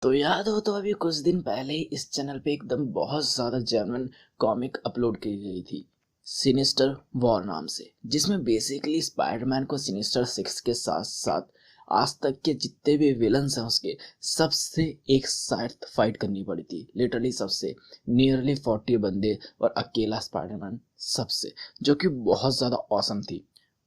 तो याद हो तो अभी कुछ दिन पहले ही इस चैनल पे एकदम बहुत ज़्यादा जेन्युइन कॉमिक अपलोड की गई थी सिनिस्टर वॉर नाम से, जिसमें बेसिकली स्पाइडरमैन को सिनिस्टर सिक्स के साथ साथ आज तक के जितने भी विलन्स हैं उसके सबसे एक साथ फाइट करनी पड़ी थी। लिटरली सबसे नियरली 40 बंदे और अकेला स्पाइडरमैन सबसे, जो कि बहुत ज़्यादा औसम थी।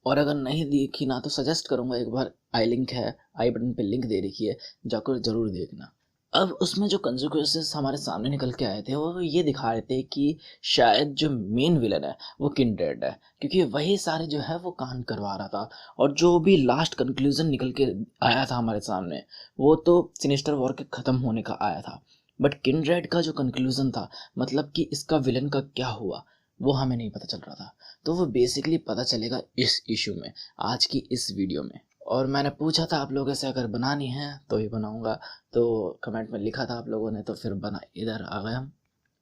और अगर नहीं देखी ना तो सजेस्ट करूंगा, एक बार आई लिंक है, आई बटन पे लिंक दे रखी है, जाकर जरूर देखना। अब उसमें जो कंसिक्वेंसेस हमारे सामने निकल के आए थे वो ये दिखा रहे थे कि शायद जो मेन विलन है वो किंड्रेड है, क्योंकि वही सारे जो है वो कांड करवा रहा था। और जो भी लास्ट कंक्लूजन निकल के आया था हमारे सामने वो तो सिनिस्टर वॉर के ख़त्म होने का आया था। बट किंड्रेड का जो कंक्लूजन था, मतलब कि इसका विलन का क्या हुआ, वो हमें नहीं पता चल रहा था। तो वो बेसिकली पता चलेगा इस इशू में, आज की इस वीडियो में। और मैंने पूछा था आप लोगों से अगर बनानी है तो ही बनाऊंगा, तो कमेंट में लिखा था आप लोगों ने, तो फिर बना, इधर आ गए हम।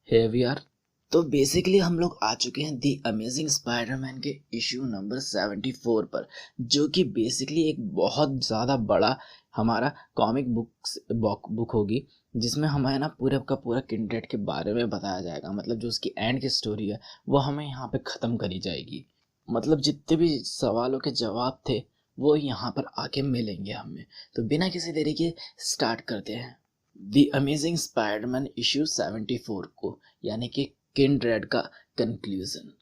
here we are। तो बेसिकली हम लोग आ चुके हैं दी अमेजिंग स्पाइडरमैन के इशू नंबर 74 पर, जो कि बेसिकली एक बहुत ज़्यादा बड़ा हमारा कॉमिक बुक होगी, जिसमें हमें ना पूरे का पूरा किंड्रेड के बारे में बताया जाएगा। मतलब जो उसकी एंड की स्टोरी है वो हमें यहाँ पे ख़त्म करी जाएगी। मतलब जितने भी सवालों के जवाब थे वो यहाँ पर आके मिलेंगे हमें। तो बिना किसी देरी के स्टार्ट करते हैं द अमेजिंग स्पाइडरमैन इशू 74 को, यानी कि किंड्रेड का कंक्लूजन।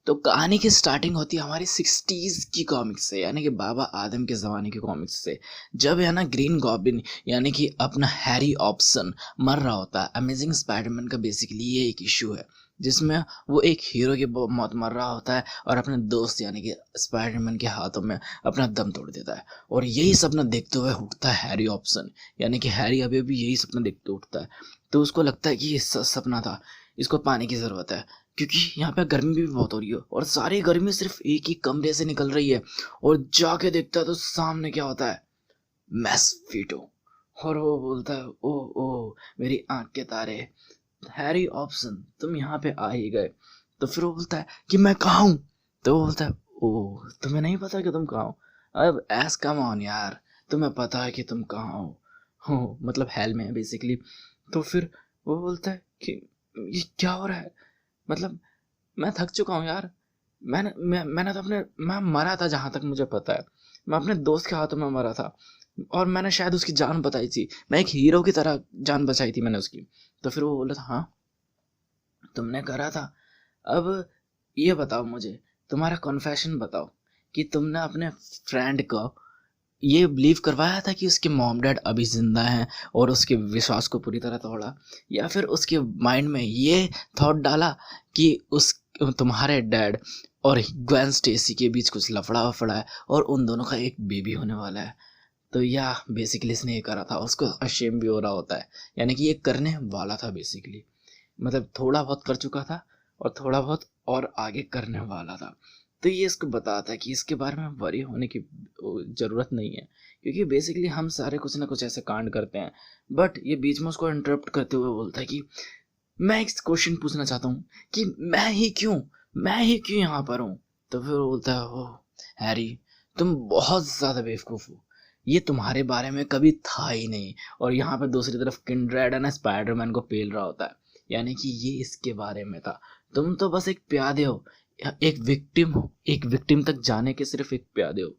तो कहानी की स्टार्टिंग होती है हमारी 60s की कॉमिक्स से, यानी कि बाबा आदम के ज़माने की कॉमिक्स से। जब है ना ग्रीन गॉब्लिन यानी कि अपना हैरी ऑप्शन मर रहा होता है। अमेजिंग स्पाइडरमैन का बेसिकली ये एक इशू है जिसमें वो एक हीरो की मौत मर रहा होता है और अपने दोस्त यानी कि स्पाइडरमैन के हाथों में अपना दम तोड़ देता है। और यही सपना देखते हुए उठता है हैरी ऑप्शन, यानी कि हैरी अभी अभी यही सपना देखते उठता है। तो उसको लगता है कि ये सपना था, इसको पानी की ज़रूरत है, क्योंकि यहाँ पे गर्मी भी बहुत हो रही है और सारी गर्मी सिर्फ एक ही कमरे से निकल रही है। और जाके देखता है तो सामने क्या होता है, मैस्फीटो। और वो बोलता है ओ ओ मेरी आंख के तारे, हैरी ऑप्शन तुम यहाँ पे आ ही गए। तो फिर वो बोलता है कि मैं कहाँ हूँ। तो वो बोलता है ओ तुम्हें नहीं पता कि तुम कहाँ हो। अब ऐस कम ऑन यार, तुम्हें पता है कि तुम कहाँ हो मतलब हेल में है बेसिकली। तो फिर वो बोलता है कि ये क्या हो रहा है, मतलब मैं थक चुका हूँ यार। मैंने तो मैं मरा था, जहाँ तक मुझे पता है मैं अपने दोस्त के हाथों में मरा था और मैंने शायद उसकी जान बचाई थी, मैं एक हीरो की तरह जान बचाई थी मैंने उसकी। तो फिर वो बोला था हाँ तुमने करा था। अब ये बताओ मुझे, तुम्हारा कॉन्फेशन बताओ कि तुमने अपने फ्रेंड को ये बिलीव करवाया था कि उसके मॉम डैड अभी जिंदा हैं और उसके विश्वास को पूरी तरह तोड़ा, या फिर उसके माइंड में ये थॉट डाला कि उस तुम्हारे डैड और ग्वेन स्टेसी के बीच कुछ लफड़ा वफड़ा है और उन दोनों का एक बेबी होने वाला है। तो या बेसिकली इसने ये करा था, उसको अशेम भी हो रहा होता है, यानी कि ये करने वाला था बेसिकली। मतलब थोड़ा बहुत कर चुका था और थोड़ा बहुत और आगे करने वाला था। तो ये इसको बताता है कि इसके बारे में वरी होने की ज़रूरत नहीं है, क्योंकि बेसिकली हम सारे कुछ ना कुछ ऐसे कांड करते हैं। बट ये बीच में उसको इंटरप्ट करते हुए बोलता है कि मैं एक क्वेश्चन पूछना चाहता हूँ कि मैं ही क्यों यहाँ पर हूँ। तो फिर वो बोलता है ओ हैरी तुम बहुत ज़्यादा बेवकूफ़ हो, ये तुम्हारे बारे में कभी था ही नहीं। और यहाँ पे दूसरी तरफ किंड्रेड है ना स्पाइडरमैन को पेल रहा होता है, यानी कि ये इसके बारे में था। तुम तो बस एक प्यादे हो, एक विक्टिम हो, एक विक्टिम तक जाने के सिर्फ एक प्यादे हो,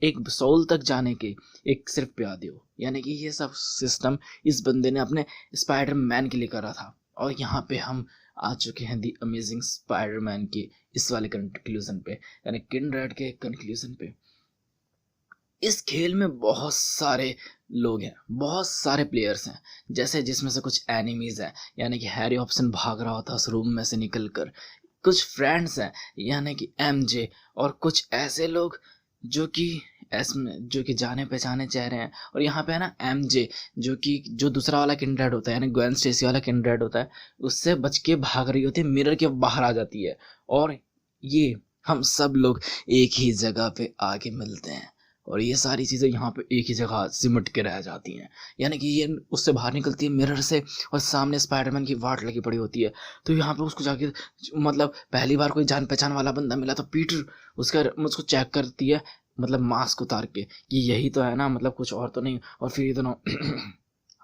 एक सोल तक जाने के एक सिर्फ प्यादे हो। यानी कि ये सब सिस्टम इस बंदे ने अपने स्पाइडरमैन के लिए करा था। और यहाँ पे हम आ चुके हैं दी अमेजिंग स्पाइडरमैन के इस वाले कंक्लूजन पे, यानी किंड्रेड के कंक्लूजन पे। इस खेल में बहुत सारे लोग हैं, बहुत सारे प्लेयर्स हैं, जैसे जिसमें से कुछ एनिमीज हैं, यानी कि हैरी ऑप्शन भाग रहा होता उस रूम में से निकल कर। कुछ फ्रेंड्स हैं यानी कि एमजे, और कुछ ऐसे लोग जो कि जो कि जाने पहचाने चेहरे हैं। और यहाँ पे है ना एमजे, जो दूसरा वाला किंड्रेड होता है यानी ग्वेन स्टेसी वाला किंड्रेड होता है, उससे बच के भाग रही होती है, मिरर के बाहर आ जाती है। और ये हम सब लोग एक ही जगह पे आके मिलते हैं और ये सारी चीज़ें यहाँ पे एक ही जगह सिमट के रह जाती हैं। यानी कि ये उससे बाहर निकलती है मिरर से और सामने स्पाइडरमैन की वाट लगी पड़ी होती है। तो यहाँ पे उसको जाके मतलब पहली बार कोई जान पहचान वाला बंदा मिला तो पीटर उसको चेक करती है, मतलब मास्क उतार के कि यही तो है ना, मतलब कुछ और तो नहीं। और फिर ये दोनों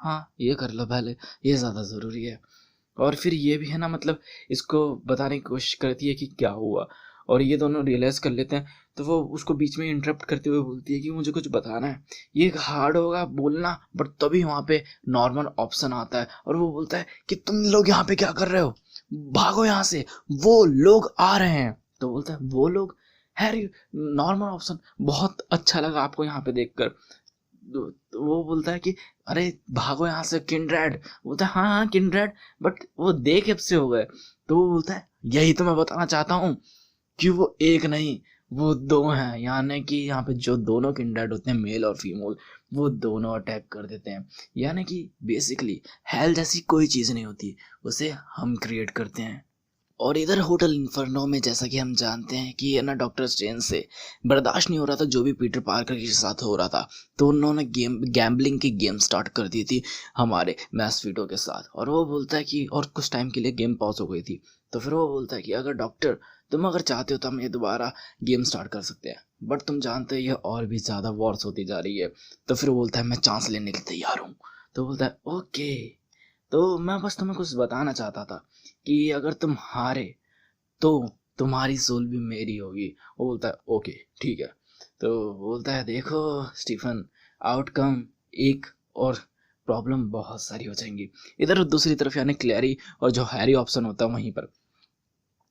हाँ ये कर लो पहले, ये ज़्यादा ज़रूरी है। और फिर ये भी है ना, मतलब इसको बताने की कोशिश करती है कि क्या हुआ, और ये दोनों रियलाइज कर लेते हैं। तो वो उसको बीच में इंटरप्ट करते हुए बोलती है कि मुझे कुछ बताना है। ये हार्ड होगा बोलना, बट तभी वहाँ पे नॉर्मल ऑप्शन आता है और वो बोलता है कि तुम लोग यहाँ पे क्या कर रहे हो, भागो यहाँ से, वो लोग आ रहे हैं। तो बोलता है वो लोग, हैरी नॉर्मल ऑप्शन, बहुत अच्छा लगा आपको यहाँ पे देखकर। तो वो बोलता है कि अरे भागो यहाँ से किंड्रेड। बोलता है हाँ हाँ किंड्रेड, बट वो दे कब से हो गए। तो वो बोलता है यही तो मैं बताना चाहता हूँ कि वो एक नहीं, वो दो हैं। यानी कि यहाँ पे जो दोनों किंड्रेड होते हैं, मेल और फीमेल, वो दोनों अटैक कर देते हैं। यानी कि बेसिकली हेल जैसी कोई चीज़ नहीं होती, उसे हम क्रिएट करते हैं। और इधर होटल इन्फर्नो में जैसा कि हम जानते हैं कि है ना, डॉक्टर स्ट्रेंज से बर्दाश्त नहीं हो रहा था जो भी पीटर पार्कर के साथ हो रहा था। तो उन्होंने गैम्बलिंग की गेम स्टार्ट कर दी थी हमारे मैस्फीटो के साथ। और वो बोलता है कि, और कुछ टाइम के लिए गेम पॉज हो गई थी। तो फिर वो बोलता है कि अगर डॉक्टर तुम अगर चाहते हो तो हम ये दोबारा गेम स्टार्ट कर सकते हैं, बट तुम जानते हो ये और भी ज़्यादा वॉर्स होती जा रही है। तो फिर वो बोलता है मैं चांस लेने के लिए तैयार हूँ। तो बोलता है ओके, तो मैं बस तुम्हें कुछ बताना चाहता था कि अगर तुम हारे तो तुम्हारी सोल भी मेरी होगी। वो बोलता है ओके ठीक है। तो बोलता है देखो स्टीफन, आउटकम एक और प्रॉब्लम बहुत सारी हो जाएंगी। इधर दूसरी तरफ यानी क्लैरी और जो हैरी ऑप्शन होता है वहीं पर,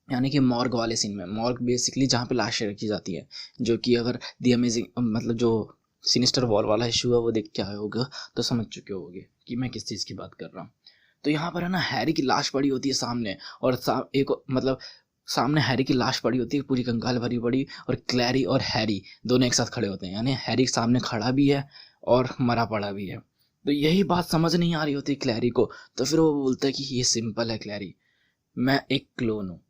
यानी कि मॉर्ग वाले सीन में, मॉर्ग बेसिकली जहाँ पे लाशें रखी जाती हैं, जो कि अगर दी अमेजिंग मतलब जो सिनिस्टर वॉर वाला इशू है वो देख के आए होगा तो समझ चुके होगे कि मैं किस चीज़ की बात कर रहा हूँ। तो यहाँ पर है ना, हैरी की लाश पड़ी होती है सामने, और एक मतलब सामने हैरी की लाश पड़ी होती है पूरी कंकाल भरी पड़ी, और क्लैरी और हैरी दोनों एक साथ खड़े होते हैं। यानी हैरी सामने खड़ा भी है और मरा पड़ा भी है। तो यही बात समझ नहीं आ रही होती क्लैरी को। तो फिर वो बोलता है कि ये सिंपल है क्लैरी, मैं एक क्लोन हूँ।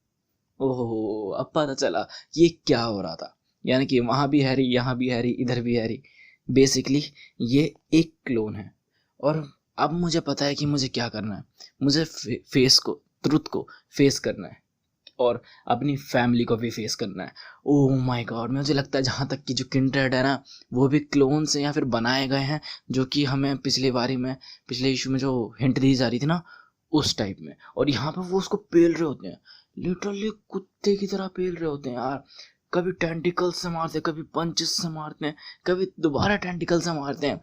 ओहो, अब पता चला ये क्या हो रहा था। यानी कि वहाँ भी हैरी, यहाँ भी हैरी, इधर भी हैरी। बेसिकली ये एक क्लोन है। और अब मुझे पता है कि मुझे क्या करना है। मुझे फेस को, ट्रुथ को फेस करना है, और अपनी फैमिली को भी फेस करना है। ओह माय गॉड, मुझे लगता है जहाँ तक कि जो किंडरेड है ना, वो भी क्लोन से या फिर बनाए गए हैं, जो कि हमें पिछली बारी में, पिछले इशू में जो हिंट दी जा रही थी ना, उस टाइप में। और यहाँ पे वो उसको पेल रहे होते हैं, लिटरली कुत्ते की तरह पेल रहे होते हैं यार। कभी टेंटिकल से मारते हैं, कभी पंचेस से मारते हैं, कभी दोबारा टेंटिकल से मारते हैं,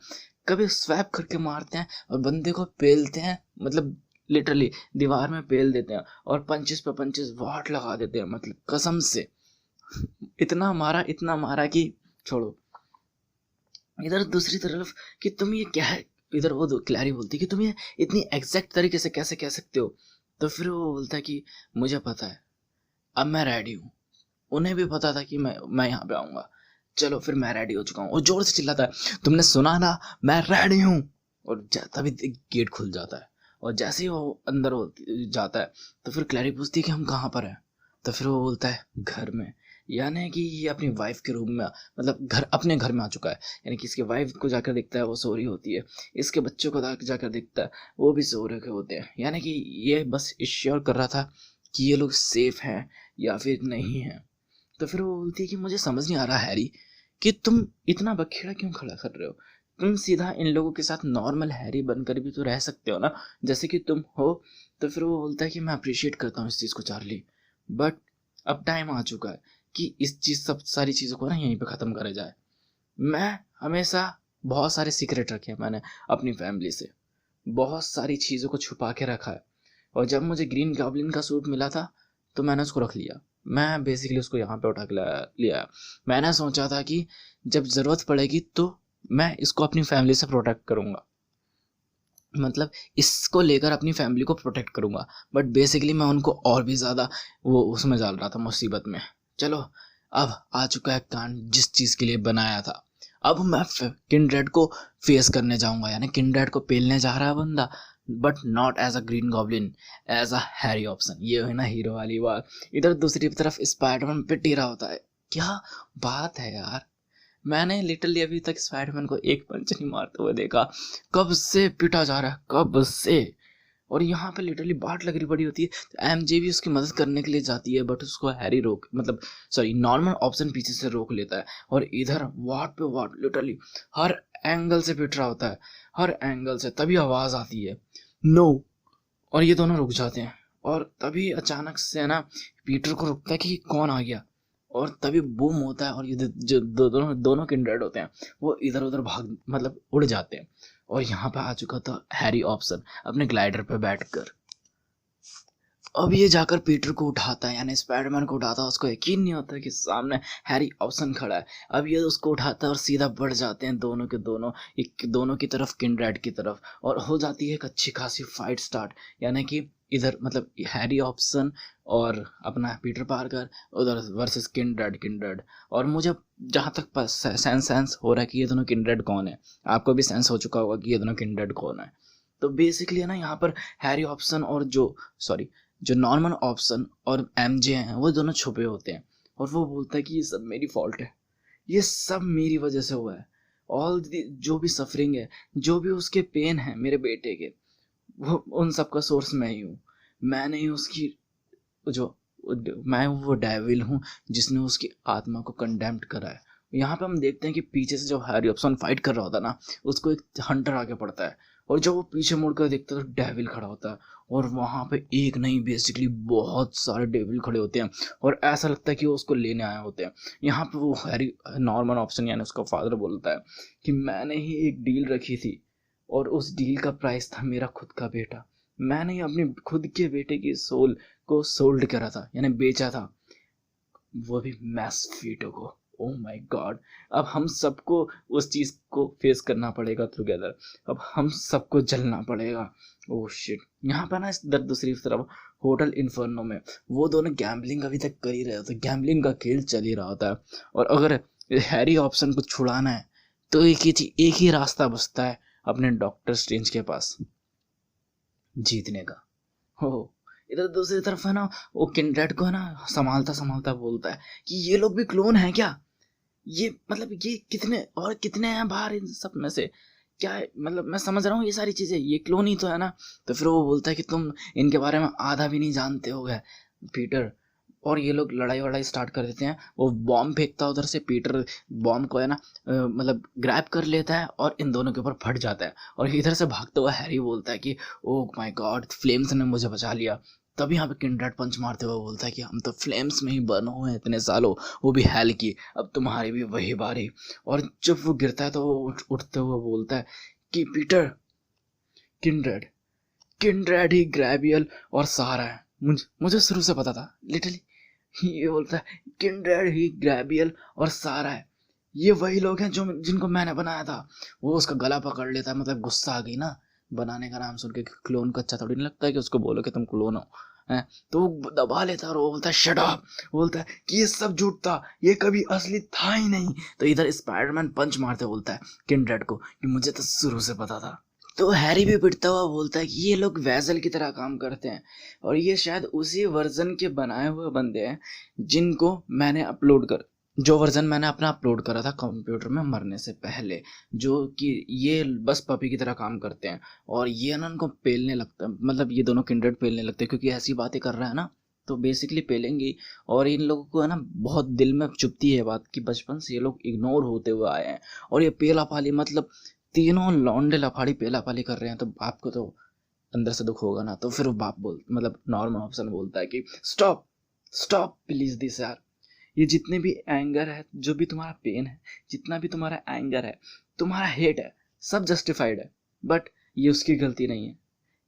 कभी स्वैप करके मारते हैं और बंदे को पेलते हैं, मतलब लिटरली दीवार में पेल देते हैं और पंचेस पे पंचेस वाट लगा देते हैं, मतलब कसम से। इतना मारा कि छोड़ो। इधर दूसरी तरफ कि तुम ये क्या है, इधर वो क्लैरी बोलती है कि तुम ये इतनी एग्जैक्ट तरीके से कैसे कह सकते हो। तो फिर वो बोलता है कि मुझे पता है, अब मैं रेडी हूँ। उन्हें भी पता था कि मैं यहाँ पे आऊँगा। चलो फिर मैं रेडी हो चुका हूँ। और जोर से चिल्लाता है, तुमने सुना ना, मैं रेडी हूँ। और तभी गेट खुल जाता है, और जैसे ही वो अंदर जाता है तो फिर क्लैरी पूछती है कि हम कहाँ पर हैं। तो फिर वो बोलता है घर में। यानी कि ये अपनी वाइफ के रूम में, मतलब अपने घर में आ चुका है। यानी कि इसके वाइफ को जाकर देखता है वो सो रही होती है, इसके बच्चों को जाकर देखता है वो भी सो रहे होते हैं। यानी कि ये बस श्योर कर रहा था कि ये लोग सेफ हैं या फिर नहीं हैं। तो फिर वो बोलती है कि मुझे समझ नहीं आ रहा हैरी कि तुम इतना बखेड़ा क्यों खड़ा कर रहे हो। तुम सीधा इन लोगों के साथ नॉर्मल हैरी बनकर भी तो रह सकते हो ना, जैसे कि तुम हो। तो फिर वो बोलता है कि मैं अप्रिशिएट करता हूँ इस चीज़ को चार्ली, बट अब टाइम आ चुका है कि इस चीज़ सब सारी चीज़ों को ना यहीं पे ख़त्म करा जाए। मैं हमेशा बहुत सारे सीक्रेट रखे हैं मैंने अपनी फैमिली से, बहुत सारी चीज़ों को छुपा के रखा है। और जब मुझे ग्रीन गॉब्लिन का सूट मिला था तो मैंने उसको रख लिया। मैं बेसिकली उसको यहाँ पे उठा के लिया। मैंने सोचा था कि जब ज़रूरत पड़ेगी तो मैं इसको अपनी फैमिली से प्रोटेक्ट करूँगा, मतलब इसको लेकर अपनी फैमिली को प्रोटेक्ट करूँगा। बट बेसिकली मैं उनको और भी ज़्यादा वो उसमें डाल रहा था, मुसीबत में। चलो अब आ चुका है कांड जिस चीज़ के लिए बनाया था। अब मैं किंड्रेड को फेस करने जाऊंगा, यानी किंड्रेड को पेलने जा रहा है बंदा, but not as a Green Goblin, as a Harry Osborn. ये है ना हीरो वाली बात। इधर दूसरी तरफ स्पाइडरमैन पिट ही रहा होता है। क्या बात है यार, मैंने लिटरली अभी तक स्पाइडरमैन को एक पंच नहीं मारते हुए देखा। कब से पिटा जा रहा है, कब से। और यहाँ पे लिटरली बाट लग रही पड़ी होती है। तो एमजे भी उसकी मदद करने के लिए जाती है, बट उसको हैरी रोक, मतलब सॉरी, नॉर्मल ऑप्शन पीछे से रोक लेता है। और इधर वाट पे वाट लिटरली हर एंगल से पिट रहा होता है, हर एंगल से। तभी आवाज आती है नो, और ये दोनों रुक जाते हैं। और तभी अचानक से ना पीटर को रुकता है कि कौन आ गया, और तभी बूम होता है, और ये जो दोनों दोनों किंडरेड होते हैं वो इधर उधर भाग मतलब उड़ जाते हैं। और यहाँ पे आ चुका था हैरी ऑप्शन अपने ग्लाइडर पे बैठकर। अब ये जाकर पीटर को उठाता है, यानी स्पाइडरमैन को उठाता है। उसको यकीन नहीं होता कि सामने हैरी ऑप्शन खड़ा है। अब ये उसको उठाता है और सीधा बढ़ जाते हैं दोनों के दोनों, एक दोनों की तरफ, किंडरेड की तरफ। और हो जाती है एक अच्छी खासी फाइट स्टार्ट, यानी कि इधर मतलब हैरी ऑप्शन और अपना पीटर पार्कर, उधर वर्सेस किंडरेड। और मुझे जहाँ तक सेंस हो रहा है कि ये दोनों किंडरेड कौन है, आपको भी सेंस हो चुका होगा कि ये दोनों किंडरेड कौन है। तो बेसिकली है ना, यहाँ पर हैरी ऑप्शन और जो नॉर्मन ऑप्शन और एमजे हैं वो दोनों छुपे होते हैं। और वो बोलता है कि ये सब मेरी फॉल्ट है, ये सब मेरी वजह से हुआ है। जो भी सफरिंग है, जो भी उसके पेन है मेरे बेटे के, वो उन सब का सोर्स मैं ही हूँ। मैंने ही उसकी जो मैं वो डेविल हूँ जिसने उसकी आत्मा को कंडेम्ड करा है। यहाँ पे हम देखते हैं कि पीछे से जब हैरी ऑप्शन फाइट कर रहा होता है ना, उसको एक हंटर आगे पड़ता है, और जब वो पीछे मुड़कर देखता है तो डेविल खड़ा होता है। और वहाँ पे एक नहीं, बेसिकली बहुत सारे डेविल खड़े होते हैं, और ऐसा लगता है कि वो उसको लेने आए होते हैं। यहाँ पे वो हैरी नॉर्मन ऑप्शन यानी उसका फादर बोलता है कि मैंने ही एक डील रखी थी, और उस डील का प्राइस था मेरा खुद का बेटा। मैंने ही अपने खुद के बेटे की सोल को सोल्ड करा था, यानी बेचा था, वो भी मैस्फीटो को। ओ माय गॉड, अब हम सबको उस चीज को फेस करना पड़ेगा टुगेदर। अब हम सबको जलना पड़ेगा। Oh shit. यहाँ पर ना इस दूसरी तरफ होटल इन्फर्नो में वो दोनों गैम्बलिंग अभी तक कर ही रहे होते, गैम्बलिंग का खेल चल ही रहा होता है। और अगर हैरी ऑप्शन को छुड़ाना है तो एक ही रास्ता बचता है, अपने डॉक्टर स्ट्रेंज के पास जीतने का। हो, इधर दूसरी तरफ है ना, वो किंडरेड को है ना संभालता संभालता बोलता है कि ये लोग भी क्लोन हैं क्या? ये मतलब ये कितने हैं बाहर इन सब में से? क्या है मतलब, मैं समझ रहा हूँ ये सारी चीजें, ये क्लोन ही तो है ना। तो फिर वो बोलता है कि तुम इनके बारे में आधा भी नहीं जानते हो गए पीटर। और ये लोग लड़ाई वड़ाई स्टार्ट कर देते हैं। वो बॉम्ब फेंकता है उधर से, पीटर बॉम्ब को है ना मतलब ग्रैब कर लेता है और इन दोनों के ऊपर फट जाता है। और इधर से भागता हुआ हैरी बोलता है कि ओह माय गॉड, फ्लेम्स ने मुझे बचा लिया। तभी यहाँ पे किंडरेड पंच मारते हुए बोलता है कि हम तो फ्लेम्स में ही बर्न हुए हैं इतने सालों, वो भी हेल की, अब तुम्हारी भी वही बारी। और जब वो गिरता है तो वो उठते हुए बोलता है कि पीटर, किंडरेड किंडरेड ही ग्रैबियल और सहारा है। मुझे शुरू से पता था, लिटरली। ये बोलता है किंडरेड ही ग्रैबियल और सहारा है, ये वही लोग हैं जो जिनको मैंने बनाया था। वो उसका गला पकड़ लेता है, मतलब गुस्सा आ गई ना बनाने का नाम सुन के। क्लोन को अच्छा थोड़ी नहीं लगता है कि उसको बोलो कि तुम क्लोन हो, हैं? तो वो दबा लेता है और वो बोलता है शट अप। बोलता है कि ये सब झूठ था, ये कभी असली था ही नहीं। तो इधर स्पाइडरमैन पंच मारते बोलता है किंडरेड को कि मुझे तो शुरू से पता था। तो हैरी भी पिटता हुआ बोलता है कि ये लोग वैजल की तरह काम करते हैं, और ये शायद उसी वर्जन के बनाए हुए बंदे हैं जिनको मैंने अपलोड कर जो वर्जन मैंने अपना अपलोड करा था कंप्यूटर में मरने से पहले, जो कि ये बस पपी की तरह काम करते हैं। और ये ना उनको पेलने लगता है, मतलब ये दोनों किंडरेड पेलने लगते हैं, क्योंकि ऐसी बातें कर रहा है ना, तो बेसिकली पेलेंगे। और इन लोगों को है ना बहुत दिल में चुभती है बात कि बचपन से ये लोग इग्नोर होते हुए आए हैं, और ये पेला पाली मतलब तीनों लौंडे लफाड़ी पेला पाली कर रहे हैं। तो आपको तो अंदर से दुख होगा ना। तो फिर वो बाप मतलब नॉर्मल ऑप्शन बोलता है कि स्टॉप स्टॉप प्लीज दिस यार, ये जितने भी एंगर है, जो भी तुम्हारा पेन है, जितना भी तुम्हारा एंगर है, तुम्हारा हेट है, सब जस्टिफाइड है। बट ये उसकी गलती नहीं है,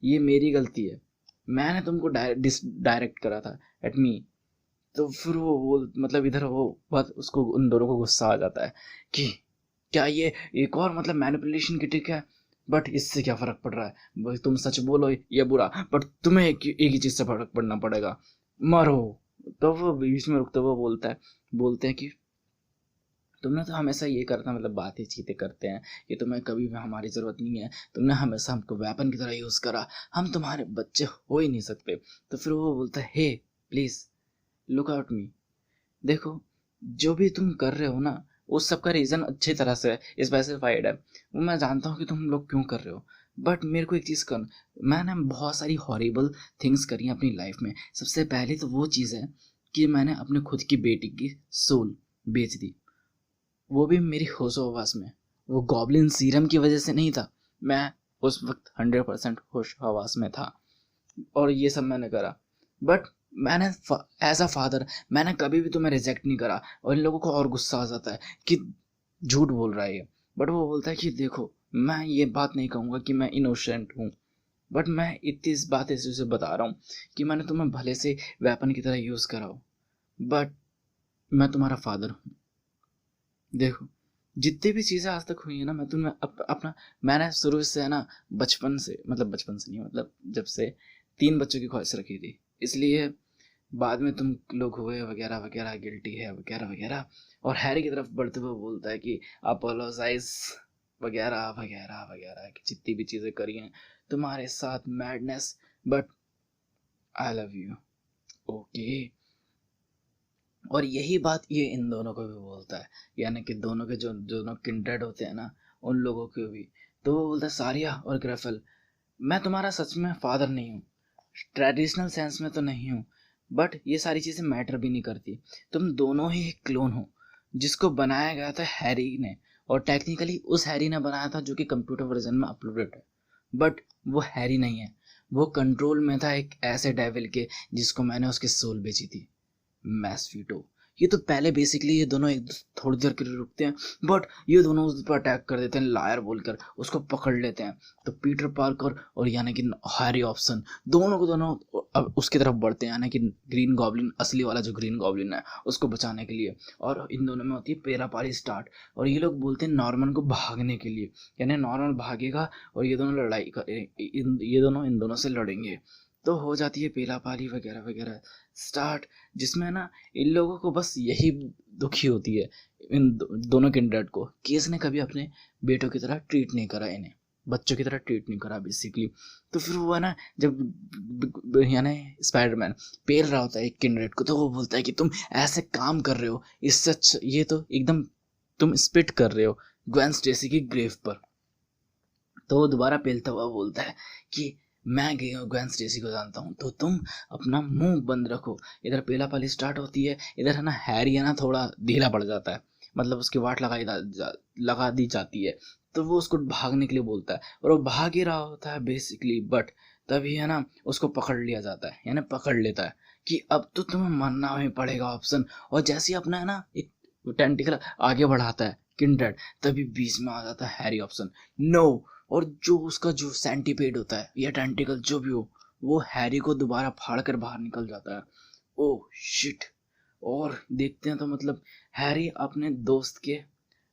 ये मेरी गलती है। मैंने तुमको डायरेक्ट करा था एट मी। तो फिर वो मतलब इधर वो बहुत उसको, उन दोनों को गुस्सा आ जाता है कि क्या ये एक और मतलब मैनिपुलेशन की ट्रिक है? बट इससे क्या फर्क पड़ रहा है भाई, तुम सच बोलो या बुरा, बट तुम्हें एक ही चीज से फर्क पड़ना पड़ेगा, मरो। तो वो बीच में रुकते हुए बोलते हैं कि तुमने तो हमेशा ये करता, मतलब बातें चीतें करते हैं कि तुम्हें कभी भी हमारी ज़रूरत नहीं है, तुमने हमेशा हमको वेपन की तरह यूज़ करा, हम तुम्हारे बच्चे हो ही नहीं सकते। तो फिर वो बोलता है हे प्लीज़ लुक आउट मी, देखो जो भी तुम कर रहे हो ना, उस सब का रीज़न अच्छी तरह से स्पेसिफाइड है। वो मैं जानता हूँ कि तुम लोग क्यों कर रहे हो, बट मेरे को एक चीज़ कर, मैंने बहुत सारी हॉरिबल थिंग्स करी हैं अपनी लाइफ में। सबसे पहले तो वो चीज़ है कि मैंने अपने खुद की बेटी की सोल बेच दी, वो भी मेरी होशो हवास में। वो गॉब्लिन सीरम की वजह से नहीं था। मैं उस वक्त 100% होश हवास में था और ये सब मैंने करा। बट मैंने एज अ फादर मैंने कभी भी तुम्हें रिजेक्ट नहीं करा। और इन लोगों को और गुस्सा आ जाता है कि झूठ बोल रहा है ये। बट वो बोलता है कि देखो, मैं ये बात नहीं कहूँगा कि मैं इनोसेंट हूँ, बट मैं इतनी इस बात ऐसे उसे बता रहा हूँ कि मैंने तुम्हें भले से वेपन की तरह यूज़ करा हो, बट मैं तुम्हारा फादर हूँ। देखो, जितनी भी चीज़ें आज तक हुई है ना, मैं तुम्हें अपना मैंने शुरू से है ना, बचपन से नहीं, मतलब जब से 3 बच्चों की ख्वाहिश रखी थी। इसलिए बाद में तुम लोग हुए वगैरह वगैरह, गिल्टी है वगैरह वगैरह। और हैरी की तरफ बढ़ते हुए बोलता है कि अपोलोजाइज वगैरह वगैरह वगैरह, कि जितनी भी चीज़ें करी हैं तुम्हारे साथ, madness, but I love you. Okay. और यही बात ये इन दोनों को भी बोलता है, यानी कि दोनों के जो दोनों किंडरेड होते हैं ना, उन लोगों को भी। तो वो बोलता है, सारिया और ग्रेफल, मैं तुम्हारा सच में फादर नहीं हूँ, ट्रेडिशनल सेंस में तो नहीं हूँ, बट ये सारी चीज़ें मैटर भी नहीं करती। तुम दोनों ही एक क्लोन हो जिसको बनाया गया था हैरी ने, और टेक्निकली उस हैरी ने बनाया था जो कि कंप्यूटर वर्जन में अपलोडेड है। बट वो हैरी नहीं है, वो कंट्रोल में था एक ऐसे डेविल के जिसको मैंने उसकी सोल बेची थी, मैस्फीटो। ये तो पहले बेसिकली ये दोनों एक थोड़ी देर के लिए रुकते हैं, बट ये दोनों उस पर अटैक कर देते हैं लायर बोलकर, उसको पकड़ लेते हैं। तो पीटर पार्कर और यानी कि हैरी ऑप्शन दोनों को दोनों अब उसकी तरफ बढ़ते हैं, यानी कि ग्रीन गॉब्लिन, असली वाला जो ग्रीन गॉब्लिन है, उसको बचाने के लिए। और इन दोनों में होती है पेरापारी स्टार्ट, और ये लोग बोलते हैं नॉर्मन को भागने के लिए, यानी नॉर्मन भागेगा और ये दोनों लड़ाई कर ये दोनों इन दोनों से लड़ेंगे। तो हो जाती है पेलापाली वगैरह वगैरह स्टार्ट, जिसमें ना इन लोगों को बस यही दुखी होती है, इन दोनों किंडरेड को, कि इसने कभी अपने बेटों की तरह ट्रीट नहीं करा, इन्हें बच्चों की तरह ट्रीट नहीं करा बेसिकली। तो फिर वो है ना, जब यानी स्पाइडरमैन पेल रहा होता है एक किंडरेड को, तो वो बोलता है कि तुम ऐसे काम कर रहे हो, इससे अच्छा ये तो एकदम तुम स्पिट कर रहे हो ग्वेन स्टेसी की ग्रेव पर। तो वो दोबारा पेलता हुआ बोलता है कि मैं ग्वेन स्टेसी को जानता हूँ, तो तुम अपना मुंह बंद रखो। इधर पेला पाली स्टार्ट होती है, इधर है ना हैरी है ना थोड़ा ढीला पड़ जाता है, मतलब उसकी वाट लगा दी जाती है। तो वो उसको भागने के लिए बोलता है और वो भाग ही रहा होता है बेसिकली, बट तभी है ना उसको पकड़ लिया जाता है, यानी पकड़ लेता है कि अब तो तुम्हें मरना ही पड़ेगा ऑप्शन। और जैसे ही अपना है ना एक टेंटिकल आगे बढ़ाता है किंडरेड, तभी बीच में आ जाता है हैरी ऑप्शन, नो। और जो उसका जो सेंटीपेड होता है या टेंटिकल जो भी हो, वो हैरी को दोबारा फाड़ कर बाहर निकल जाता है। Oh shit. और देखते हैं तो मतलब हैरी अपने दोस्त के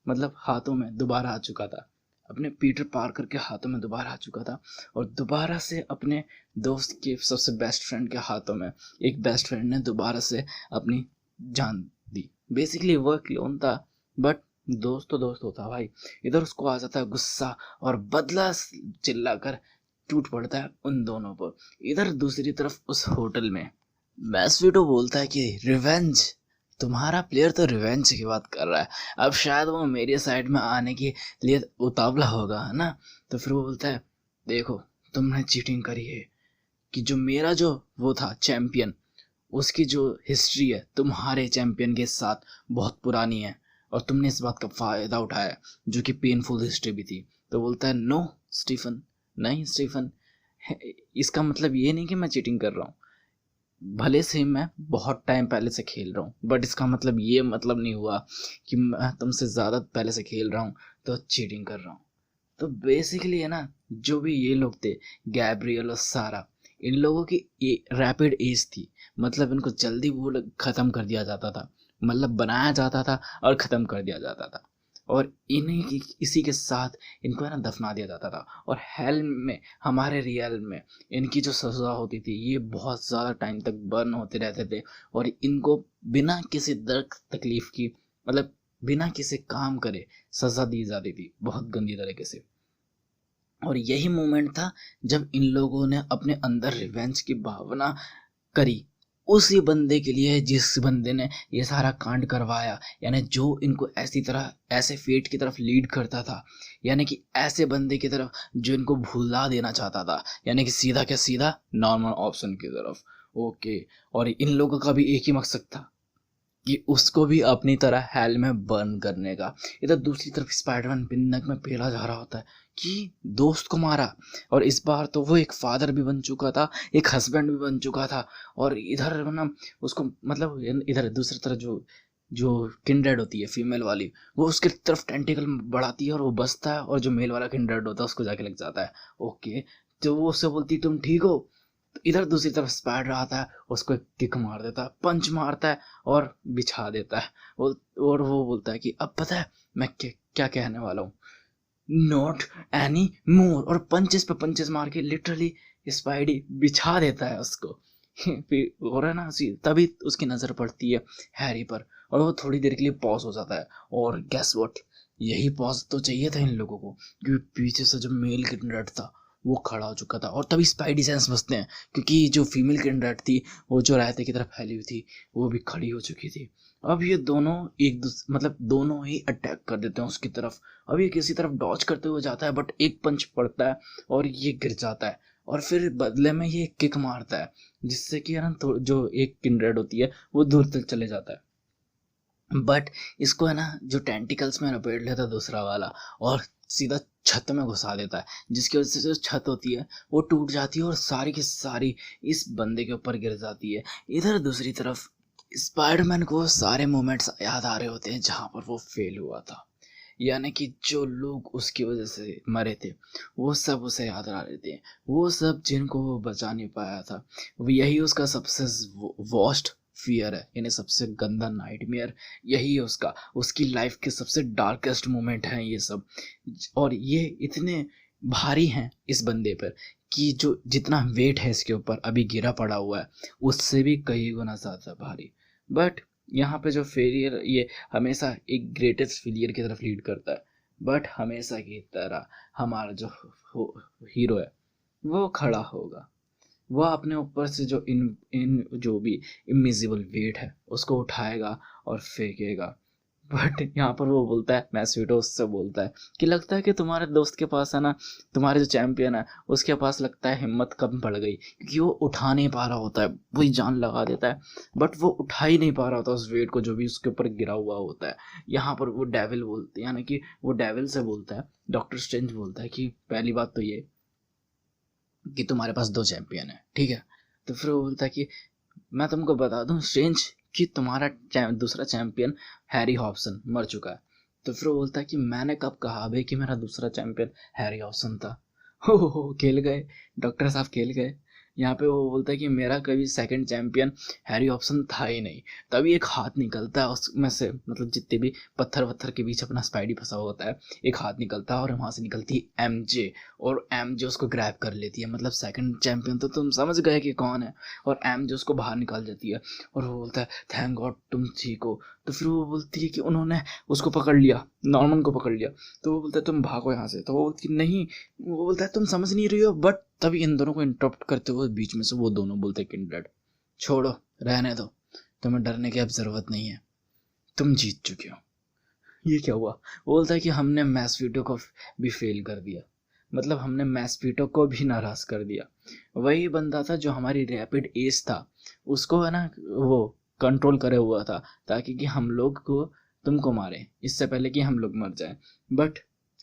मतलब हाथों में दोबारा आ चुका था, अपने पीटर पार्कर के हाथों में दोबारा आ चुका था, और दोबारा से अपने दोस्त के सबसे बेस्ट फ्रेंड के हाथों में एक बेस्ट फ्रेंड ने दोबारा से अपनी जान दी। बेसिकली वो क्लोन था, बट दोस्त तो दोस्त होता भाई। इधर उसको आ जाता है गुस्सा और बदला चिल्लाकर टूट पड़ता है उन दोनों पर। इधर दूसरी तरफ उस होटल में मैस्वीटो बोलता है कि रिवेंज, तुम्हारा प्लेयर तो रिवेंज की बात कर रहा है, अब शायद वो मेरी साइड में आने के लिए उतावला होगा, है ना। तो फिर वो बोलता है, देखो तुमने चीटिंग करी है, कि जो मेरा जो वो था चैंपियन, उसकी जो हिस्ट्री है तुम्हारे चैंपियन के साथ बहुत पुरानी है, और तुमने इस बात का फ़ायदा उठाया, जो कि पेनफुल हिस्ट्री भी थी। तो बोलता है, नो स्टीफन, नहीं स्टीफन, इसका मतलब ये नहीं कि मैं चीटिंग कर रहा हूँ, भले से मैं बहुत टाइम पहले से खेल रहा हूँ, बट इसका मतलब ये मतलब नहीं हुआ कि मैं तुमसे ज़्यादा पहले से खेल रहा हूँ तो चीटिंग कर रहा हूँ। तो बेसिकली है ना, जो भी ये लोग थे, गैब्रियल और सारा, इन लोगों की रैपिड एज थी, मतलब इनको जल्दी वो ख़त्म कर दिया जाता था, मतलब बनाया जाता था और ख़त्म कर दिया जाता था, और इन्हीं की इसी के साथ इनको है ना दफना दिया जाता था। और हेल में, हमारे रियल में, इनकी जो सज़ा होती थी, ये बहुत ज़्यादा टाइम तक बर्न होते रहते थे, और इनको बिना किसी दर्द तकलीफ़ की, मतलब बिना किसी काम करे सज़ा दी जाती थी, बहुत गंदी तरीके से। और यही मोमेंट था जब इन लोगों ने अपने अंदर रिवेंज की भावना करी, उसी बंदे के लिए जिस बंदे ने ये सारा कांड करवाया, यानी जो इनको ऐसी तरह ऐसे फेट की तरफ लीड करता था, यानी कि ऐसे बंदे की तरफ जो इनको भुला देना चाहता था, यानी कि सीधा क्या सीधा नॉर्मल ऑप्शन की तरफ। ओके। और इन लोगों का भी एक ही मकसद था, कि उसको भी अपनी तरह हेल में बर्न करने का। इधर दूसरी तरफ स्पाइडरमैन बिंदक में पेला जा रहा होता है कि दोस्त को मारा, और इस बार तो वो एक फादर भी बन चुका था, एक हस्बैंड भी बन चुका था। और इधर ना उसको मतलब इधर दूसरी तरफ जो जो किंड्रेड होती है फीमेल वाली, वो उसके तरफ टेंटिकल बढ़ाती है और वो बसता है, और जो मेल वाला किंड्रेड होता है उसको जाके लग जाता है। ओके, तो वो उससे बोलती तुम ठीक हो। तो इधर दूसरी तरफ स्पाइडर आता है, उसको एक किक मार देता है, पंच मारता है और बिछा देता है। वो और वो बोलता है कि अब पता है मैं क्या कहने वाला हूँ, नॉट एनी मोर, और पंचेस पे पंचेस मार के लिटरली स्पाइडी बिछा देता है उसको। फिर हो रहा है ना तभी उसकी नज़र पड़ती है हैरी पर, और वो थोड़ी देर के लिए पॉज हो जाता है। और गैस व्हाट, यही पॉज तो चाहिए था इन लोगों को, क्योंकि पीछे से जो मेल किंडरेड था वो खड़ा हो चुका था, और तभी स्पाइडी सेंस बसते हैं, क्योंकि जो फीमेल किंडरेड थी वो जो रायते की तरफ फैली हुई थी वो भी खड़ी हो चुकी थी। अब ये दोनों एक दूसरे मतलब दोनों ही अटैक कर देते हैं उसकी तरफ। अब ये किसी तरफ डॉज करते हुए जाता है, बट एक पंच पड़ता है और ये गिर जाता है, और फिर बदले में ये किक मारता है, जिससे कि है ना तो जो एक किंडरेड होती है वो दूर तक चले जाता है। बट इसको है ना जो टेंटिकल्स में लपेट लेता है दूसरा वाला, और सीधा छत में घुसा देता है, जिसकी वजह से जो छत होती है वो टूट जाती है और सारी की सारी इस बंदे के ऊपर गिर जाती है। इधर दूसरी तरफ स्पाइडरमैन को सारे मोमेंट्स याद आ रहे होते हैं जहाँ पर वो फेल हुआ था, यानी कि जो लोग उसकी वजह से मरे थे वो सब उसे याद आ रहे थे, वो सब जिनको वो बचा नहीं पाया था। यही उसका सबसे वर्स्ट फियर है, यानी सबसे गंदा नाइटमेयर यही है उसका। उसकी लाइफ के सबसे डार्केस्ट मोमेंट हैं ये सब, और ये इतने भारी हैं इस बंदे पर कि जो जितना वेट है इसके ऊपर अभी गिरा पड़ा हुआ है उससे भी कई गुना ज़्यादा भारी। बट यहाँ पे जो फेलियर ये हमेशा एक ग्रेटेस्ट फेलियर की तरफ लीड करता है, बट हमेशा की तरह हमारा जो हीरो है वो खड़ा होगा, वह अपने ऊपर से जो इन इन जो भी इनविजिबल वेट है उसको उठाएगा और फेंकेगा। बट यहाँ पर वो बोलता है मैस्वीटो उससे बोलता है कि लगता है कि तुम्हारे दोस्त के पास है ना, तुम्हारे जो चैंपियन है उसके पास लगता है हिम्मत कम पड़ गई, क्योंकि वो उठा नहीं पा रहा होता है, वही जान लगा देता है बट वो उठा ही नहीं पा रहा होता उस वेट को जो भी उसके ऊपर गिरा हुआ होता है। यहाँ पर वो डेविल बोलते हैं, यानी कि वो डेविल से बोलता है, डॉक्टर स्ट्रेंज बोलता है कि पहली बात तो ये कि तुम्हारे पास दो चैंपियन है, ठीक है। तो फिर वो बोलता है कि मैं तुमको बता दूं स्ट्रेंज कि तुम्हारा दूसरा चैंपियन हैरी हॉब्सन मर चुका है। तो फिर वो बोलता है कि मैंने कब कहा भाई कि मेरा दूसरा चैंपियन हैरी हॉब्सन था। हो खेल गए, डॉक्टर साहब खेल गए। यहाँ पे वो बोलता है कि मेरा कभी सेकंड चैंपियन हैरी ऑप्शन था ही नहीं। तभी एक हाथ निकलता है उसमें से, मतलब जितने भी पत्थर वत्थर के बीच अपना स्पाइडी फंसा होता है, एक हाथ निकलता है और वहाँ से निकलती है एमजे, और एमजे उसको ग्रैब कर लेती है। मतलब सेकंड चैंपियन तो तुम समझ गए कि कौन है, और एमजे उसको बाहर निकाल जाती है। और वो बोलता है थैंक गॉड तुम ठीक हो। तो फिर वो बोलती है कि उन्होंने उसको पकड़ लिया, नॉर्मन को पकड़ लिया। तो वो बोलता है तुम भागो यहाँ से। तो वो बोलती नहीं, वो बोलता है तुम समझ नहीं रही हो। बट तभी इन दोनों को इंटरप्ट करते हुए बीच में से वो दोनों बोलते हैं किंडरेड छोड़ो, रहने दो, तुम्हें डरने की अब जरूरत नहीं है, तुम जीत चुके हो। ये क्या हुआ? वो बोलता है कि हमने मैस्वीटो को भी फेल कर दिया, मतलब हमने मैस्वीटो को भी नाराज कर दिया। वही बंदा था जो हमारी रैपिड एज था उसको है ना वो कंट्रोल करे हुआ था, ताकि कि हम लोग को तुमको मारे इससे पहले कि हम लोग मर जाए। बट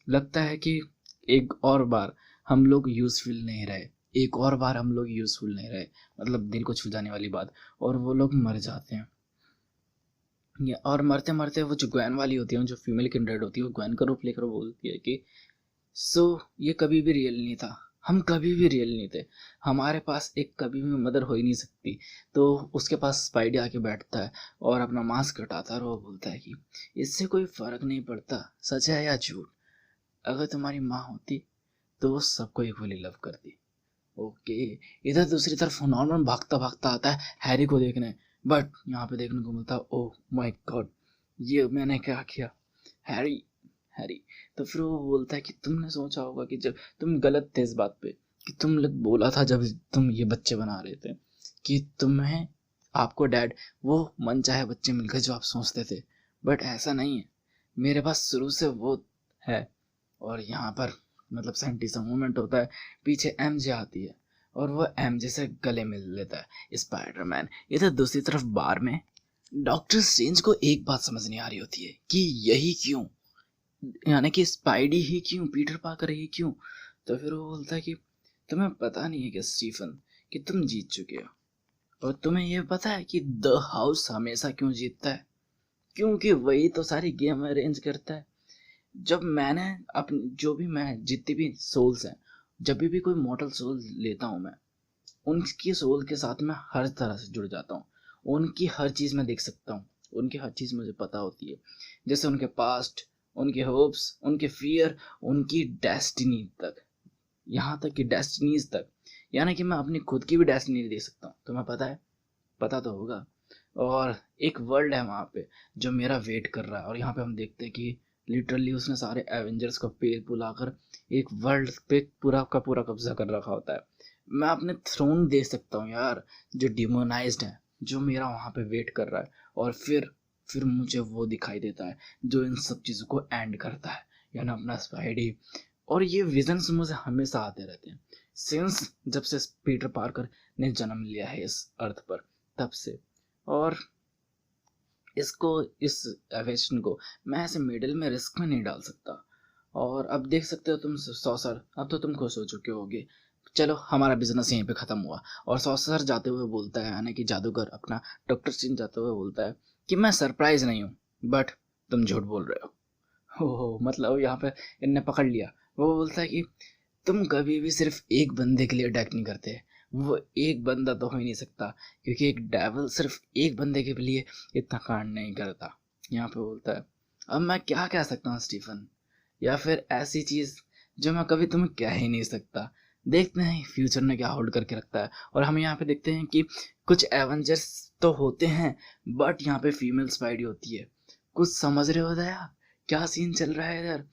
लगता है कि एक और बार हम लोग यूजफुल नहीं रहे, एक और बार हम लोग यूजफुल नहीं रहे, मतलब दिल को छू जाने वाली बात, और वो लोग मर जाते हैं। और मरते मरते वो जो ग्वैन वाली होती है, जो फीमेल किंडरेड होती है, वो ग्वैन का रूप लेकर बोलती है कि सो ये कभी भी रियल नहीं था, हम कभी भी रियल नहीं थे, हमारे पास एक कभी भी मदर हो ही नहीं सकती। तो उसके पास स्पाइडी आके बैठता है और अपना मास्क हटाता है, और वो बोलता है कि इससे कोई फर्क नहीं पड़ता सच है या झूठ, अगर तुम्हारी माँ होती तो वो सबको इक्वली लव करती। ओके, इधर दूसरी तरफ नॉर्मन भागता भागता आता है हैरी को देखने, बट यहाँ पे देखने को मिलता है ओह माय गॉड ये मैंने क्या किया, हैरी हैरी। तो फिर वो बोलता है कि तुमने सोचा होगा कि जब तुम गलत थे इस बात पे, कि तुम लोग बोला था जब तुम ये बच्चे बना रहे थे कि तुम्हें आपको डैड वो मन चाहे बच्चे मिल गए जो आप सोचते थे, बट ऐसा नहीं है, मेरे पास शुरू से वो है। और यहाँ पर मतलब साइंटिस्ट मूवमेंट होता है, पीछे एमजे आती है और वो एमजे से गले मिल लेता है स्पाइडरमैन। इधर दूसरी तरफ बार में डॉक्टर स्ट्रेंज को एक बात समझ नहीं आ रही होती है कि यही क्यों, यानी कि स्पाइडी ही क्यों, पीटर पार्कर ही क्यों। तो फिर वो बोलता है कि तुम्हें पता नहीं है क्या स्टीफन कि तुम जीत चुके हो, और तुम्हें ये पता है कि द हाउस हमेशा क्यों जीतता है, क्योंकि वही तो सारी गेम अरेंज करता है। जब मैंने अपनी जो भी मैं जितनी भी सोल्स हैं, जब भी कोई मॉर्टल सोल लेता हूँ मैं, उनकी सोल के साथ मैं हर तरह से जुड़ जाता हूँ। उनकी हर चीज़ मैं देख सकता हूँ, उनकी हर चीज़ मुझे पता होती है, जैसे उनके पास्ट, उनके होप्स, उनके फियर, उनकी डेस्टिनी तक, यहाँ तक कि डेस्टिनीज तक। यानी कि मैं अपनी खुद की भी डेस्टिनी देख सकता हूँ। तुम्हें पता है, पता तो होगा। और एक वर्ल्ड है वहाँ पे जो मेरा वेट कर रहा है, और यहाँ पे हम देखते हैं कि लिटरली उसने सारे एवेंजर्स का पेड़ बुलाकर एक वर्ल्ड पे पूरा का पूरा कब्जा कर रखा होता है। मैं अपने थ्रोन देख सकता हूँ यार, जो डिमोनाइज्ड है, जो मेरा वहाँ पे वेट कर रहा है। और फिर मुझे वो दिखाई देता है जो इन सब चीज़ों को एंड करता है, यानी अपना स्पाइडी। और ये विजन्स मुझे हमेशा आते रहते हैं सिंस जब से पीटर पार्कर ने जन्म लिया है इस अर्थ पर, तब से। और इसको, इस एवेशन को मैं ऐसे मिडिल में रिस्क में नहीं डाल सकता। और अब देख सकते हो तुम सॉसर, अब तो तुम खुश हो चुके होगे, चलो हमारा बिजनेस यहीं पे खत्म हुआ। और सॉसर जाते हुए बोलता है, यानी कि जादूगर अपना, डॉक्टर स्ट्रेंज जाते हुए बोलता है कि मैं सरप्राइज नहीं हूँ, बट तुम झूठ बोल रहे हो। मतलब यहाँ पे इनने पकड़ लिया। वो बोलता है कि तुम कभी भी सिर्फ एक बंदे के लिए अटैक नहीं करते। वो एक बंदा तो हो ही नहीं सकता, क्योंकि एक डेविल सिर्फ एक बंदे के लिए इतना कांड नहीं करता। यहाँ पे बोलता है, अब मैं क्या कह सकता हूँ स्टीफन, या फिर ऐसी चीज जो मैं कभी तुम्हें कह ही नहीं सकता। देखते हैं फ्यूचर में क्या होल्ड करके रखता है। और हम यहाँ पे देखते हैं कि कुछ एवेंजर्स तो होते हैं, बट यहाँ पे फीमेल स्पाइडी होती है। कुछ समझ रहे हो दया, क्या सीन चल रहा है इधर।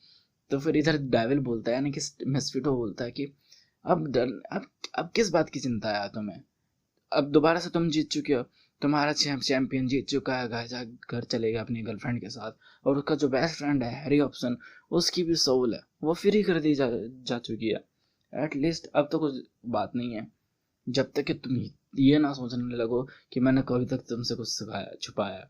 तो फिर इधर डेविल बोलता है, यानी कि मिस्फिटो बोलता है कि अब डर, अब किस बात की चिंता है तुम्हें, अब दोबारा से तुम जीत चुके हो, तुम्हारा चैंपियन जीत चुका है, घर चलेगा अपनी गर्लफ्रेंड के साथ। और उसका जो बेस्ट फ्रेंड है हैरी ऑप्शन, उसकी भी सोल है, वो फ्री कर दी जा चुकी है। एटलीस्ट अब तो कुछ बात नहीं है, जब तक कि तुम ये ना सोचने लगो कि मैंने कभी तक तुमसे कुछ सिखाया छुपाया।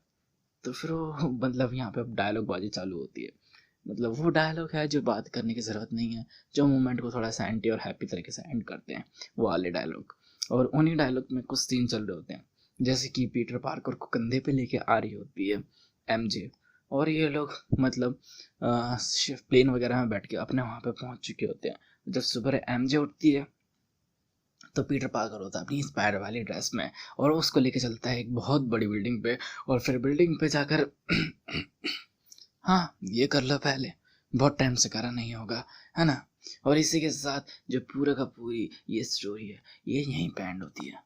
तो फिर वो मतलब यहाँ पे अब डायलॉग बाजी चालू होती है। मतलब वो डायलॉग है जो बात करने की ज़रूरत नहीं है, जो मोमेंट को थोड़ा सा एंटी और हैप्पी तरीके से एंड करते हैं, वो वाले डायलॉग। और उन्हीं डायलॉग में कुछ सीन चल रहे होते हैं, जैसे कि पीटर पार्कर को कंधे पे लेके आ रही होती है एमजे, और ये लोग मतलब प्लेन वगैरह में बैठ के अपने वहाँ पे पहुँच चुके होते हैं। जब सुबह एमजे उठती है तो पीटर पार्कर होता है अपनी स्पाइडर वाली ड्रेस में, और उसको लेके चलता है एक बहुत बड़ी बिल्डिंग पे। और फिर बिल्डिंग पे जाकर हाँ ये कर लो पहले, बहुत टाइम से करा नहीं होगा, है ना। और इसी के साथ जो पूरा का पूरी ये स्टोरी है, ये यहीं पे एंड होती है।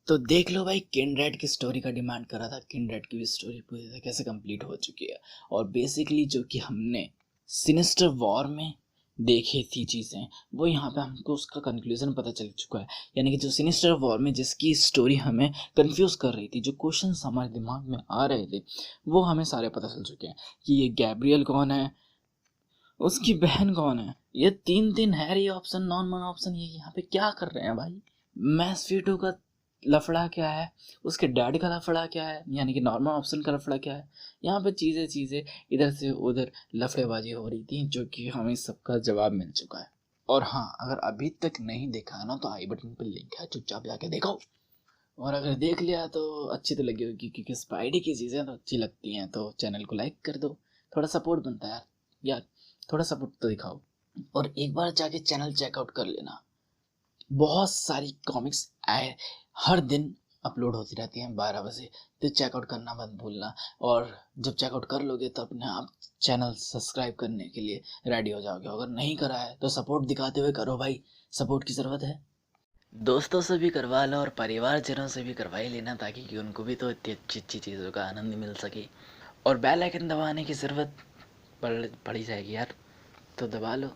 तो देख लो भाई, किंडरेड की स्टोरी का डिमांड करा था, किंडरेड की भी स्टोरी पूरी तरीके से कंप्लीट हो चुकी है। और बेसिकली जो कि हमने सिनिस्टर वॉर में देखी थी चीज़ें, वो यहाँ पे हमको उसका कंक्लूजन पता चल चुका है। यानी कि जो सिनिस्टर वॉर में जिसकी स्टोरी हमें कंफ्यूज कर रही थी, जो क्वेश्चंस हमारे दिमाग में आ रहे थे, वो हमें सारे पता चल चुके हैं कि ये गैब्रियल कौन है, उसकी बहन कौन है, ये तीन हैरी ऑप्शन, नॉन मन ऑप्शन, ये यहाँ पे क्या कर रहे हैं भाई। मैस्फीटो का लफड़ा क्या है, उसके डैड का लफड़ा क्या है, यानी कि नॉर्मल ऑप्शन का लफड़ा क्या है। यहाँ पे चीज़ें इधर से उधर लफड़ेबाजी हो रही थी, जो कि हमें सबका जवाब मिल चुका है। और हाँ, अगर अभी तक नहीं देखा है ना, तो आई बटन पर लिंक है, चुपचाप जाके देखो। और अगर देख लिया तो अच्छी तो लगी होगी, क्योंकि स्पाइडी की चीज़ें तो अच्छी लगती हैं, तो चैनल को लाइक कर दो, थोड़ा सपोर्ट बनता है यार, थोड़ा सपोर्ट तो दिखाओ। और एक बार जाके चैनल चेकआउट कर लेना, बहुत सारी कॉमिक्स आए हर दिन अपलोड होती रहती हैं 12 बजे, तो चेकआउट करना मत भूलना। और जब चेकआउट कर लोगे तो अपने आप चैनल सब्सक्राइब करने के लिए रेडी हो जाओगे। अगर नहीं करा है तो सपोर्ट दिखाते हुए करो भाई, सपोर्ट की ज़रूरत है। दोस्तों से भी करवा लो और परिवारजनों से भी करवा ही लेना, ताकि कि उनको भी तो इतनी अच्छी अच्छी चीज़ों का आनंद मिल सके। और बेल आइकन दबाने की ज़रूरत पड़ ही जाएगी यार, तो दबा लो।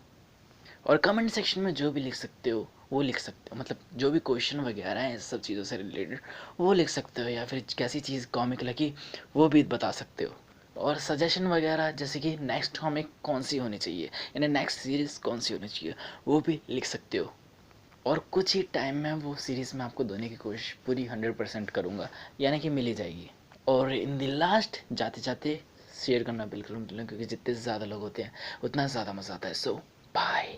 और कमेंट सेक्शन में जो भी लिख सकते हो वो लिख सकते हो, मतलब जो भी क्वेश्चन वगैरह हैं इस सब चीज़ों से रिलेटेड वो लिख सकते हो, या फिर कैसी चीज़ कॉमिक लगी वो भी बता सकते हो। और सजेशन वगैरह, जैसे कि नेक्स्ट कॉमिक कौन सी होनी चाहिए, यानी नेक्स्ट सीरीज़ कौन सी होनी चाहिए, वो भी लिख सकते हो। और कुछ ही टाइम में वो सीरीज़ मैं आपको देने की कोशिश पूरी 100% करूँगा, यानी कि मिल ही जाएगी। और इन द लास्ट जाते जाते शेयर करना बिल्कुल मत भूलें, क्योंकि जितने ज़्यादा लोग होते हैं उतना ज़्यादा मज़ा आता है। सो बाय।